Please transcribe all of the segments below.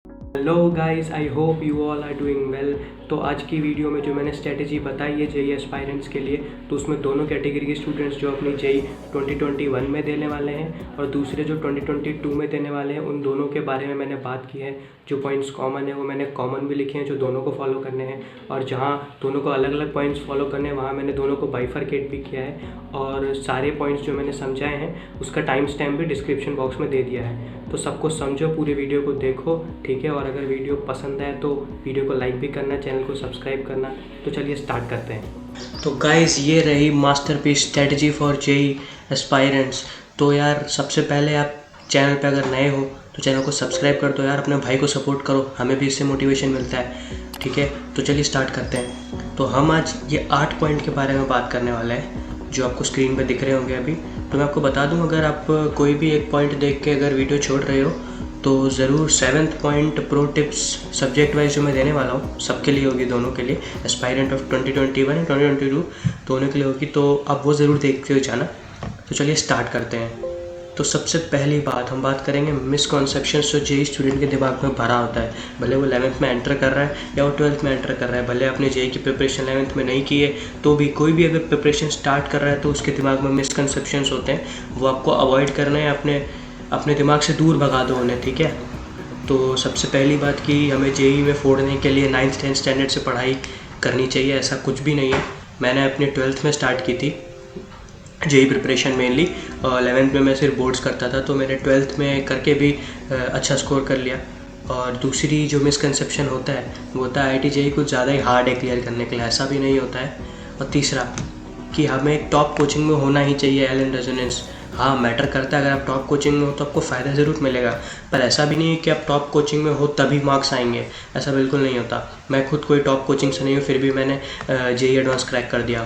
Hello guys, I hope you all are doing well. तो आज की वीडियो में जो मैंने स्ट्रेटेजी बताई है जेई एस्पायरेंट्स के लिए, तो उसमें दोनों कैटेगरी के स्टूडेंट्स जो अपनी जेई 2021 में देने वाले हैं और दूसरे जो 2022 में देने वाले हैं, उन दोनों के बारे में मैंने बात की है। जो पॉइंट्स कॉमन है वो मैंने कॉमन भी लिखे हैं जो दोनों को फॉलो करने हैं, और जहाँ दोनों को अलग अलग पॉइंट्स फॉलो करने हैं वहाँ मैंने दोनों को बाइफरकेट भी किया है। और सारे पॉइंट्स जो मैंने समझाए हैं उसका टाइम स्टैम्प भी डिस्क्रिप्शन बॉक्स में दे दिया है। तो सबको समझो, पूरी वीडियो को देखो, ठीक है। और अगर वीडियो पसंद आए तो वीडियो को लाइक भी करना, चैनल को सब्सक्राइब करना। तो चलिए स्टार्ट करते हैं। तो गाइस, ये रही masterpiece strategy for JEE aspirants. तो यार सबसे पहले आप चैनल पे अगर नए हो तो चैनल को सब्सक्राइब कर दो यार, अपने भाई को सपोर्ट करो, हमें भी इससे मोटिवेशन मिलता है, ठीक है। तो चलिए स्टार्ट करते हैं। तो हम आज ये 8 पॉइंट के बारे में बात करने वाले हैं जो आपको स्क्रीन पे दिख रहे होंगे अभी। तो मैं आपको बता दूं, अगर आप कोई भी एक पॉइंट देख के अगर वीडियो छोड़ रहे हो तो ज़रूर 7th point pro tips subject wise जो मैं देने वाला हूँ सबके लिए होगी, दोनों के लिए, एस्पायरेंट ऑफ 2021 एंड 2022 दोनों के लिए होगी। तो आप वो ज़रूर देखते हो जाना। तो चलिए स्टार्ट करते हैं। तो सबसे पहली बात हम बात करेंगे मिसकॉन्सेप्शंस जो जेई स्टूडेंट के दिमाग में भरा होता है, भले वो 11th में एंटर कर रहा है या वो 12th में एंटर कर रहा है, भले अपने जेई की प्रिपरेशन 11th में नहीं की है तो भी कोई भी अगर प्रिपरेशन स्टार्ट कर रहा है तो उसके दिमाग में मिसकॉन्सेप्शंस होते हैं, वो आपको अवॉइड करना है, अपने दिमाग से दूर भगा दो उन्हें, ठीक है। तो सबसे पहली बात कि हमें जेई में फोड़ने के लिए 9th 10th स्टैंडर्ड से पढ़ाई करनी चाहिए, ऐसा कुछ भी नहीं है। मैंने अपने 12th में स्टार्ट की थी जेई प्रिपरेशन मेनली, और 11th में मैं सिर्फ बोर्ड्स करता था, तो मैंने 12th में करके भी अच्छा स्कोर कर लिया। और दूसरी जो मिसकंसेप्शन होता है वो होता है आईआईटी जेई कुछ ज़्यादा ही हार्ड है क्लियर करने के लिए, ऐसा भी नहीं होता है। और तीसरा कि हमें एक टॉप कोचिंग में होना ही चाहिए, एलन रेजोनेंस हाँ मैटर करता है। अगर आप टॉप कोचिंग में हो तो आपको फ़ायदा ज़रूर मिलेगा, पर ऐसा भी नहीं है कि आप टॉप कोचिंग में हो तभी मार्क्स आएंगे, ऐसा बिल्कुल नहीं होता। मैं खुद कोई टॉप कोचिंग से नहीं हूँ, फिर भी मैंने जेई एडवांस क्रैक कर दिया।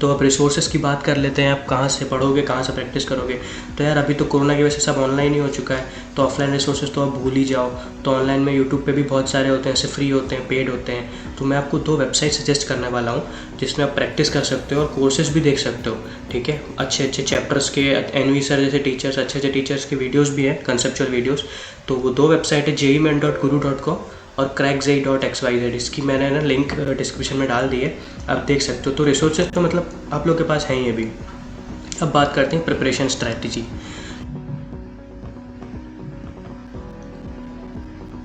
तो अब रिसोर्सेज की बात कर लेते हैं, आप कहाँ से पढ़ोगे, कहाँ से प्रैक्टिस करोगे। तो यार अभी तो कोरोना की वजह से सब ऑनलाइन ही हो चुका है, तो ऑफलाइन रिसोर्सेज तो आप भूल ही जाओ। तो ऑनलाइन में यूट्यूब पे भी बहुत सारे होते हैं, ऐसे फ्री होते हैं, पेड होते हैं। तो मैं आपको 2 वेबसाइट सजेस्ट करने वाला हूँ जिसमें आप प्रैक्टिस कर सकते हो और कोर्सेज भी देख सकते हो, ठीक है। अच्छे अच्छे चैप्टर्स के एनवी सर जैसे टीचर्स, अच्छे अच्छे टीचर्स के वीडियोज़ भी हैं, कंसेप्चुअल वीडियोज़। तो वो 2 वेबसाइट है, jeimen.guru.com और crackzai.xyz। इसकी मैंने ना लिंक डिस्क्रिप्शन में डाल दी है, आप देख सकते हो। तो रिसोर्सेज तो मतलब आप लोग के पास है ही अभी। अब बात करते हैं प्रिपरेशन स्ट्रैटेजी।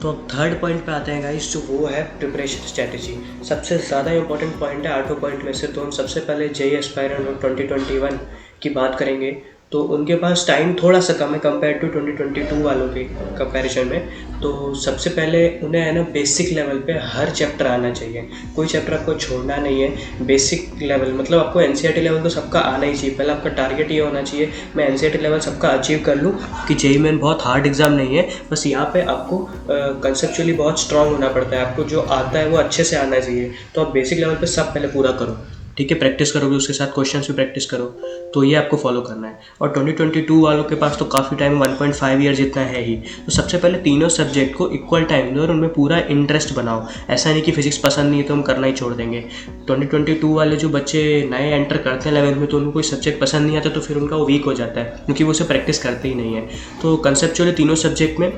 तो अब थर्ड पॉइंट पे आते हैं गाइस, जो वो है प्रिपरेशन स्ट्रैटेजी। सबसे ज़्यादा इंपॉर्टेंट पॉइंट है 8 पॉइंट में से। तो हम सबसे पहले जेई एस्पायरेंट और 2021 की बात करेंगे। तो उनके पास टाइम थोड़ा सा कम है कंपेयर टू 2022 वालों के कंपैरिजन में। तो सबसे पहले उन्हें है ना बेसिक लेवल पे हर चैप्टर आना चाहिए, कोई चैप्टर आपको छोड़ना नहीं है। बेसिक लेवल मतलब आपको एनसीईआरटी लेवल तो सबका आना ही चाहिए। पहले आपका टारगेट ये होना चाहिए मैं एनसीईआरटी लेवल सबका अचीव कर लूँ, कि जेई मेन बहुत हार्ड एग्जाम नहीं है। बस यहाँ पे आपको कंसेप्चुअली बहुत स्ट्रांग होना पड़ता है, आपको जो आता है वो अच्छे से आना चाहिए। तो आप बेसिक लेवल पे सब पहले पूरा करो, ठीक है। प्रैक्टिस करोगे उसके साथ क्वेश्चंस भी प्रैक्टिस करो, तो ये आपको फॉलो करना है। और 2022 वालों के पास तो काफ़ी टाइम, 1.5 ईयर जितना है ही। तो सबसे पहले तीनों सब्जेक्ट को इक्वल टाइम दो और उनमें पूरा इंटरेस्ट बनाओ। ऐसा नहीं कि फिजिक्स पसंद नहीं है तो हम करना ही छोड़ देंगे। 2022 वाले जो बच्चे नए एंटर करते हैं 11th में, तो उनको कोई सब्जेक्ट पसंद नहीं आता तो फिर उनका वो वीक हो जाता है, क्योंकि वो उसे प्रैक्टिस करते ही नहीं है। तो कंसेप्चुअली तीनों सब्जेक्ट में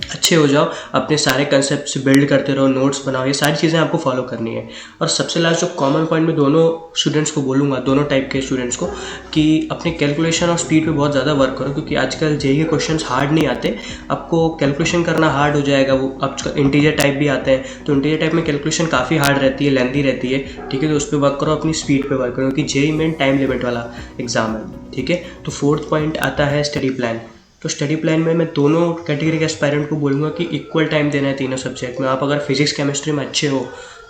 अच्छे हो जाओ, अपने सारे कंसेप्ट से बिल्ड करते रहो, नोट्स बनाओ, ये सारी चीज़ें आपको फॉलो करनी है। और सबसे लास्ट जो कॉमन पॉइंट में दोनों स्टूडेंट्स को बोलूँगा, दोनों टाइप के स्टूडेंट्स को, कि अपने कैलकुलेशन और स्पीड पे बहुत ज़्यादा वर्क करो, क्योंकि आजकल जेईई के क्वेश्चंस हार्ड नहीं आते, आपको कैलकुलेशन करना हार्ड हो जाएगा। वो आजकल इंटीजर टाइप भी आते हैं, तो इंटीजर टाइप में कैलकुलेशन काफ़ी हार्ड रहती है, लेंथी रहती है, ठीक है। तो उस पर वर्क करो, अपनी स्पीड पर वर्क करो, क्योंकि जेईई मेन टाइम लिमिट वाला एग्जाम है, ठीक है। तो 4th पॉइंट आता है स्टडी प्लान। तो स्टडी प्लान में मैं दोनों कैटेगरी के एस्पायरेंट को बोलूँगा कि इक्वल टाइम देना है तीनों सब्जेक्ट में। आप अगर फिजिक्स केमिस्ट्री में अच्छे हो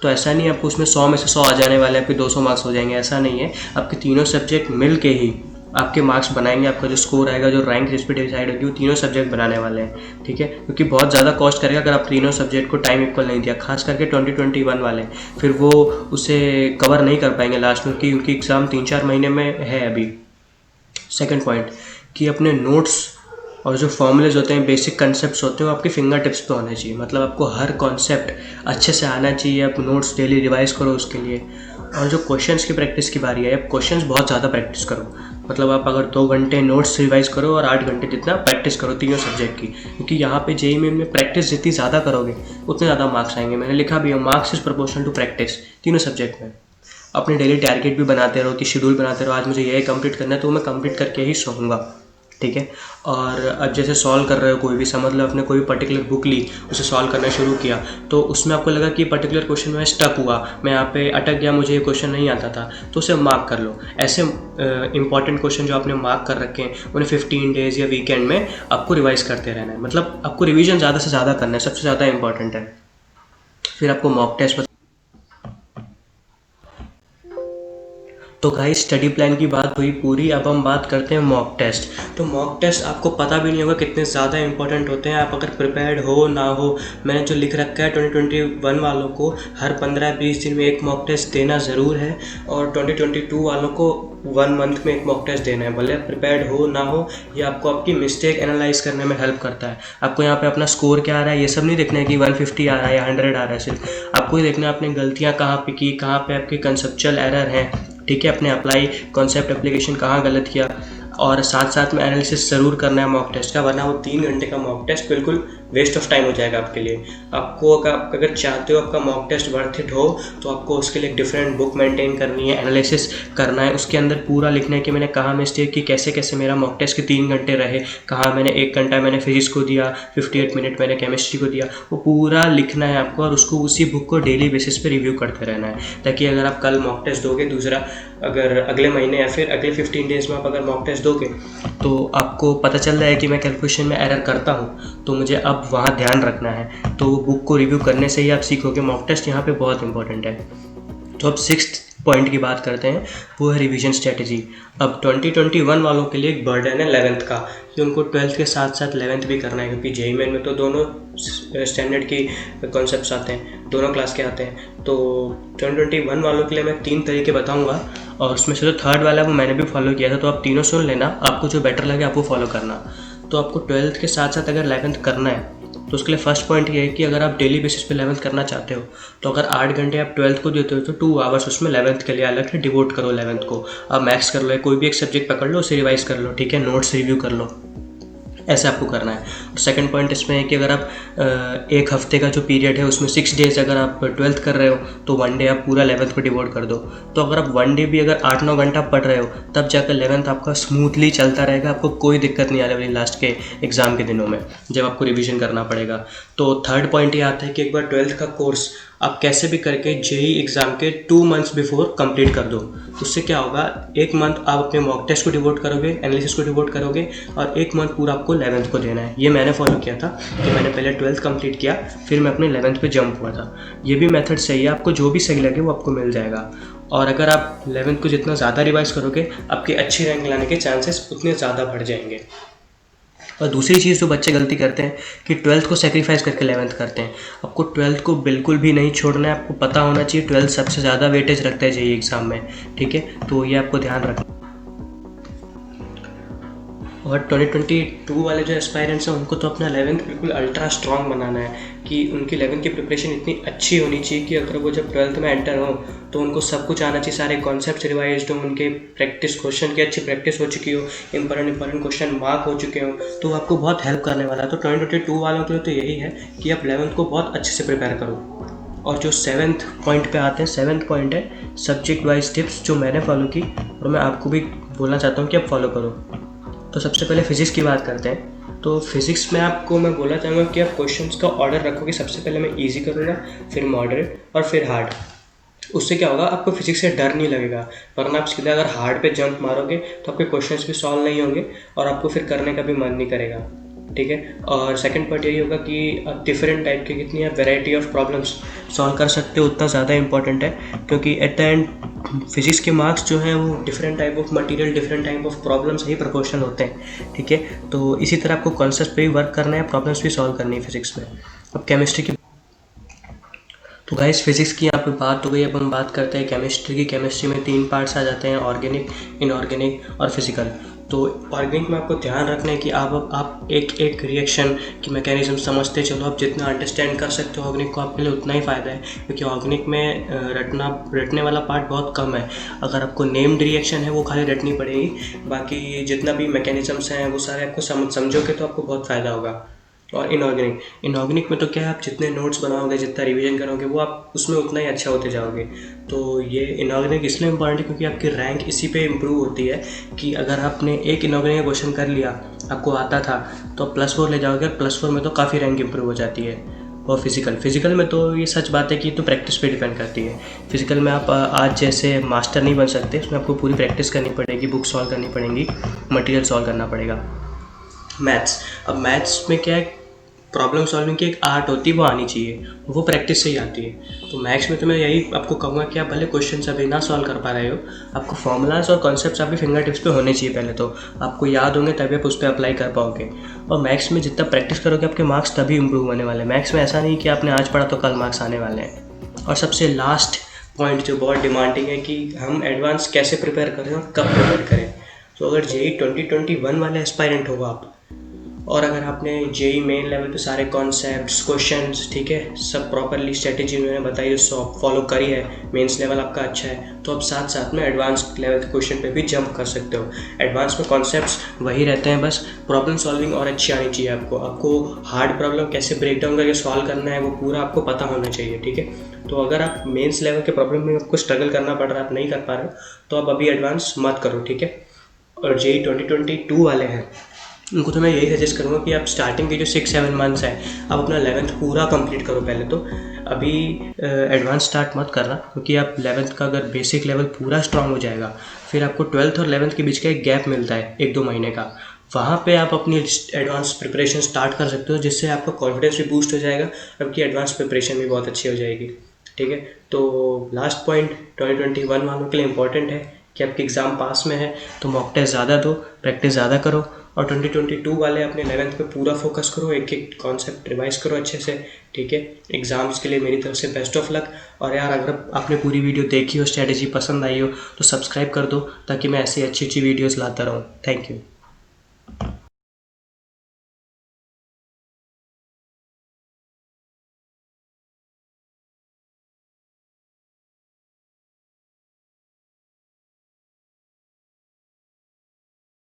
तो ऐसा नहीं आपको उसमें 100 में से 100 आ जाने वाले, आपके 200 मार्क्स हो जाएंगे, ऐसा नहीं है। आपके तीनों सब्जेक्ट मिल के ही आपके मार्क्स बनाएंगे, आपका जो स्कोर आएगा, जो रैंक जिस पर डिसाइड होगी, वो तीनों सब्जेक्ट बनाने वाले हैं, ठीक है। क्योंकि बहुत ज़्यादा कॉस्ट करेगा अगर आप तीनों सब्जेक्ट को टाइम इक्वल नहीं दिया, खास करके 2021 वाले, फिर वो उसे कवर नहीं कर पाएंगे लास्ट में, क्योंकि एग्ज़ाम 3-4 महीने में है अभी। सेकेंड पॉइंट कि अपने नोट्स और जो फॉर्मूलेज होते हैं, बेसिक कंसेप्ट्स होते हैं, वो आपकी फिंगर टिप्स पे होने चाहिए। मतलब आपको हर कॉन्सेप्ट अच्छे से आना चाहिए। आप नोट्स डेली रिवाइज करो उसके लिए। और जो क्वेश्चंस की प्रैक्टिस की बारी है, आप क्वेश्चंस बहुत ज़्यादा प्रैक्टिस करो। मतलब आप अगर 2 घंटे नोट्स रिवाइज़ करो और 8 घंटे जितना प्रैक्टिस करो तीनों सब्जेक्ट की, क्योंकि यहाँ पे जेईई मेन में प्रैक्टिस जितनी ज़्यादा करोगे उतने ज़्यादा मार्क्स आएंगे। मैंने लिखा भी है, marks is proportional to practice तीनों सब्जेक्ट में। अपने डेली टारगेट भी बनाते रहो कि शेड्यूल बनाते रहो, आज मुझे यही कंप्लीट करना है तो मैं कंप्लीट करके ही सोऊंगा, ठीक है। और अब जैसे सॉल्व कर रहे हो कोई भी, समझ लो आपने कोई पर्टिकुलर बुक ली, उसे सॉल्व करना शुरू किया, तो उसमें आपको लगा कि पर्टिकुलर क्वेश्चन में स्टक हुआ, मैं यहाँ पे अटक गया, मुझे ये क्वेश्चन नहीं आता था, तो उसे मार्क कर लो। ऐसे इंपॉर्टेंट क्वेश्चन जो आपने मार्क कर रखे हैं उन्हें 15 डेज़ या वीकेंड में आपको रिवाइज करते रहना है। मतलब आपको रिविजन ज़्यादा से ज़्यादा करना है, सबसे ज़्यादा इंपॉर्टेंट है। फिर आपको मॉक टेस्ट। तो गाइस स्टडी प्लान की बात हुई पूरी, अब हम बात करते हैं मॉक टेस्ट। तो मॉक टेस्ट आपको पता भी नहीं होगा कितने ज़्यादा इंपॉर्टेंट होते हैं। आप अगर प्रिपेयर्ड हो ना हो, मैंने जो लिख रखा है 2021 वालों को हर 15-20 दिन में एक मॉक टेस्ट देना ज़रूर है, और 2022 वालों को 1 मंथ में एक मॉक टेस्ट देना है। भले प्रिपेयर्ड हो ना हो, ये आपको आपकी मिस्टेक एनालाइज करने में हेल्प करता है। आपको यहाँ पे अपना स्कोर क्या आ रहा है ये सब नहीं देखना है कि 150 आ रहा है या 100 आ रहा है, सिर्फ आपको ये देखना है आपने गलतियाँ कहाँ पे की, कहाँ पे आपके कंसेप्चुअल एरर हैं, ठीक है। अपने अप्लाई कॉन्सेप्ट एप्लीकेशन कहाँ गलत किया, और साथ साथ में एनालिसिस ज़रूर करना है मॉक टेस्ट का, वरना वो 3 घंटे का मॉक टेस्ट बिल्कुल वेस्ट ऑफ टाइम हो जाएगा आपके लिए। आपको अगर चाहते हो आपका मॉक टेस्ट वर्थ इट हो, तो आपको उसके लिए एक डिफरेंट बुक मेंटेन करनी है, एनालिसिस करना है, उसके अंदर पूरा लिखना है कि मैंने कहाँ मिस्टेक की, कैसे कैसे मेरा मॉक टेस्ट के 3 घंटे रहे, कहाँ मैंने 1 घंटा मैंने फिजिक्स को दिया, 58 मिनट मैंने केमिस्ट्री को दिया, वो पूरा लिखना है आपको, और उसको उसी बुक को डेली बेसिस पे रिव्यू करते रहना है, ताकि अगर आप कल मॉक टेस्ट दोगे दूसरा, अगर अगले महीने या फिर अगले 15 डेज़ में आप अगर मॉक टेस्ट दोगे तो आपको पता चल रहा है कि मैं कैलकुलेशन में एरर करता हूँ, तो मुझे अब वहाँ ध्यान रखना है। तो वो बुक को रिव्यू करने से ही आप सीखोगे। मॉक टेस्ट यहाँ पे बहुत इंपॉर्टेंट है। तो अब 6th पॉइंट की बात करते हैं, वो है रिवीजन स्ट्रेटजी। अब 2021 वालों के लिए एक बर्डन है 11th का, कि उनको 12th के साथ साथ 11th भी करना है, क्योंकि जेईई मेन में तो दोनों स्टैंडर्ड की कॉन्सेप्ट्स आते हैं, दोनों क्लास के आते हैं। तो 2021 वालों के लिए मैं 3 तरीके बताऊंगा, और उसमें से जो 3rd वाला है वो मैंने भी फॉलो किया था, तो आप तीनों सुन लेना, आपको जो बेटर लगे आप वो फॉलो करना। तो आपको 12th के साथ साथ अगर 11th करना है तो उसके लिए फर्स्ट पॉइंट ये है कि अगर आप डेली बेसिस पे 11th करना चाहते हो, तो अगर 8 घंटे आप 12th को देते हो तो 2 आवर्स उसमें 11th के लिए अलग से डिवोट करो। 11th को आप मैथ्स कर लो, कोई भी एक सब्जेक्ट पकड़ लो, उसे रिवाइज कर लो, ठीक है, नोट्स रिव्यू कर लो, ऐसे आपको करना है। और सेकंड पॉइंट इसमें है कि अगर आप एक हफ्ते का जो पीरियड है उसमें 6 डेज़ अगर आप 12th कर रहे हो तो 1 डे आप पूरा 11th को डिवोट कर दो। तो अगर आप 1 डे भी अगर 8-9 घंटा पढ़ रहे हो, तब जाकर 11th आपका स्मूथली चलता रहेगा, आपको कोई दिक्कत नहीं आने वाली लास्ट के एग्ज़ाम के दिनों में जब आपको रिविजन करना पड़ेगा। तो 3rd पॉइंट ये आता है कि एक बार 12th का कोर्स आप कैसे भी करके जेईई एग्ज़ाम के 2 मंथ्स बिफोर कंप्लीट कर दो। उससे क्या होगा, 1 मंथ आप अपने मॉक टेस्ट को डिवोट करोगे, एनालिसिस को डिवोट करोगे, और 1 मंथ पूरा आपको 11th को देना है। ये मैंने फॉलो किया था कि मैंने पहले 12th कंप्लीट किया, फिर मैं अपने 11th पे जंप हुआ था। ये भी मेथड सही है, आपको जो भी सही लगे वो आपको मिल जाएगा। और अगर आप 11th को जितना ज़्यादा रिवाइज करोगे, आपकी अच्छी रैंक लाने के चांसेस उतने ज़्यादा बढ़ जाएंगे। और दूसरी चीज़ जो बच्चे गलती करते हैं कि 12th को सेक्रीफाइस करके 11th करते हैं। आपको 12th को बिल्कुल भी नहीं छोड़ना है, आपको पता होना चाहिए 12th सबसे ज़्यादा वेटेज रखता है जेईई एग्ज़ाम में, ठीक है, तो ये आपको ध्यान रखना। और 2022 वाले जो एस्पायरेंट्स हैं उनको तो अपना 11th बिल्कुल अल्ट्रा स्ट्रॉन्ग बनाना है, कि उनकी 11th की प्रिपरेशन इतनी अच्छी होनी चाहिए कि अगर वो जब 12th में एंटर हो तो उनको सब कुछ आना चाहिए, सारे कॉन्सेप्ट्स रिवाइज हो, उनके प्रैक्टिस क्वेश्चन की अच्छी प्रैक्टिस हो चुकी हो, इंपॉर्टेंट क्वेश्चन मार्क हो चुके हो, तो आपको बहुत हेल्प करने वाला है। तो 2022 वालों के लिए तो यही है कि आप 11th को बहुत अच्छे से प्रिपेयर करो। और जो 7th पॉइंट पे आते हैं, 7th पॉइंट है सब्जेक्ट वाइज टिप्स, जो मैंने फॉलो की और मैं आपको भी बोलना चाहता हूँ कि आप फॉलो करो। तो सबसे पहले फिजिक्स की बात करते हैं। तो फिजिक्स में आपको मैं बोलना चाहूँगा कि आप क्वेश्चंस का ऑर्डर रखोगे, सबसे पहले मैं इजी करूँगा, फिर मॉडरेट और फिर हार्ड। उससे क्या होगा, आपको फिजिक्स से डर नहीं लगेगा, वरना आप सीधा अगर हार्ड पे जंप मारोगे तो आपके क्वेश्चंस भी सॉल्व नहीं होंगे और आपको फिर करने का भी मन नहीं करेगा, ठीक है। और सेकंड पार्ट यही होगा कि आप डिफरेंट टाइप के कितनी आप वैरायटी ऑफ प्रॉब्लम्स सॉल्व कर सकते हो, उतना ज़्यादा इंपॉर्टेंट है, क्योंकि एट द एंड फिजिक्स के मार्क्स जो हैं वो different type of material, different type of problems he proportional होते हैं, ठीक है। तो इसी तरह आपको कॉन्सेप्ट पे भी वर्क करना है, प्रॉब्लम्स भी सॉल्व करनी है फिजिक्स में। अब केमिस्ट्री की, तो गाइस फिजिक्स की यहाँ पे बात हो गई, अब हम बात करते हैं केमिस्ट्री की। केमिस्ट्री में 3 पार्ट्स आ जाते हैं, ऑर्गेनिक, इनऑर्गेनिक और फिजिकल। तो ऑर्गेनिक में आपको ध्यान रखना है कि आप एक एक रिएक्शन की मैकेनिज्म समझते चलो। आप जितना अंडरस्टैंड कर सकते हो ऑर्गेनिक को, आपके लिए उतना ही फ़ायदा है, क्योंकि ऑर्गेनिक में रटने वाला पार्ट बहुत कम है। अगर आपको नेम्ड रिएक्शन है वो खाली रटनी पड़ेगी, बाकी जितना भी मैकेनिज्म्स हैं वो सारे आपको समझोगे तो आपको बहुत फ़ायदा होगा। और इनऑर्गेनिक में तो क्या है, आप जितने नोट्स बनाओगे, जितना रिवीजन करोगे, वो आप उसमें उतना ही अच्छा होते जाओगे। तो ये इनऑर्गेनिक इसलिए इम्पॉर्टेंट है क्योंकि आपकी रैंक इसी पे इम्प्रूव होती है कि अगर आपने एक इनऑर्गेनिक क्वेश्चन कर लिया, आपको आता था, तो आप +4 ले जाओगे, और +4 में तो काफ़ी रैंक इम्प्रूव हो जाती है। और फिज़िकल में तो ये सच बात है कि तो प्रैक्टिस पे डिपेंड करती है। फिज़िकल में आप आज जैसे मास्टर नहीं बन सकते, उसमें आपको पूरी प्रैक्टिस करनी पड़ेगी, बुक सॉल्व करनी पड़ेंगी, मटेरियल सॉल्व करना पड़ेगा। अब मैथ्स में क्या है, प्रॉब्लम सॉल्विंग की एक आर्ट होती है, वो आनी चाहिए, वो प्रैक्टिस से ही आती है। तो मैथ्स में तो मैं यही आपको कहूँगा कि आप भले क्वेश्चन अभी ना सॉल्व कर पा रहे हो, आपको फॉर्मूलाज और कॉन्सेप्ट्स आपके फिंगर टिप्स पे होने चाहिए। पहले तो आपको याद होंगे, तभी आप उस पर अप्लाई कर पाओगे। और मैथ्स में जितना प्रैक्टिस करोगे, आपके मार्क्स तभी इंप्रूव होने वाले हैं। मैथ्स में ऐसा नहीं कि आपने आज पढ़ा तो कल मार्क्स आने वाले हैं। और सबसे लास्ट पॉइंट जो बहुत डिमांडिंग है कि हम एडवांस कैसे प्रिपेयर करें और कब प्रिपेयर करें। तो अगर JEE 2021 वाले एस्पायरेंट हो आप, और अगर आपने JEE मेन लेवल पे सारे कॉन्सेप्ट्स, क्वेश्चंस, ठीक है, सब प्रॉपरली स्ट्रेटेजी मैंने बताई है, सब फॉलो करी है, मेंस लेवल आपका अच्छा है, तो आप साथ साथ में एडवांस लेवल के क्वेश्चन पे भी जंप कर सकते हो। एडवांस में कॉन्सेप्ट्स वही रहते हैं, बस प्रॉब्लम सॉल्विंग और अच्छी आनी चाहिए आपको हार्ड प्रॉब्लम कैसे ब्रेक डाउन करके सॉल्व करना है वो पूरा आपको पता होना चाहिए, ठीक है। तो अगर आप मेंस लेवल के प्रॉब्लम में आपको स्ट्रगल करना पड़ रहा है, आप नहीं कर पा रहे हो, तो आप अभी एडवांस मत करो, ठीक है। और JEE 2022 वाले हैं, उनको तो मैं यही सजेस्ट करूँगा कि आप स्टार्टिंग के जो 6-7 मंथ्स हैं, आप अपना 11th पूरा कंप्लीट करो पहले तो। अभी एडवांस स्टार्ट मत करना, क्योंकि आप 11th का अगर बेसिक लेवल पूरा स्ट्रांग हो जाएगा, फिर आपको 12th और 11th के बीच का एक गैप मिलता है 1-2 महीने का, वहाँ पे आप अपनी एडवांस प्रिपरेशन स्टार्ट कर सकते हो, जिससे आपका कॉन्फिडेंस भी बूस्ट हो जाएगा, आपकी एडवांस प्रिपरेशन भी बहुत अच्छी हो जाएगी, ठीक है। तो लास्ट पॉइंट 2021 वालों के लिए इंपॉर्टेंट है कि आपकी एग्ज़ाम पास में है तो मॉक टेस्ट ज़्यादा दो, प्रैक्टिस ज़्यादा करो। और 2022 वाले अपने 11th पे पूरा फोकस करो, एक एक कॉन्सेप्ट रिवाइज करो अच्छे से, ठीक है। एग्ज़ाम्स के लिए मेरी तरफ से बेस्ट ऑफ लक। और यार, अगर आपने पूरी वीडियो देखी हो, स्ट्रेटेजी पसंद आई हो, तो सब्सक्राइब कर दो, ताकि मैं ऐसी अच्छी वीडियोज़ लाता रहूँ। Thank you.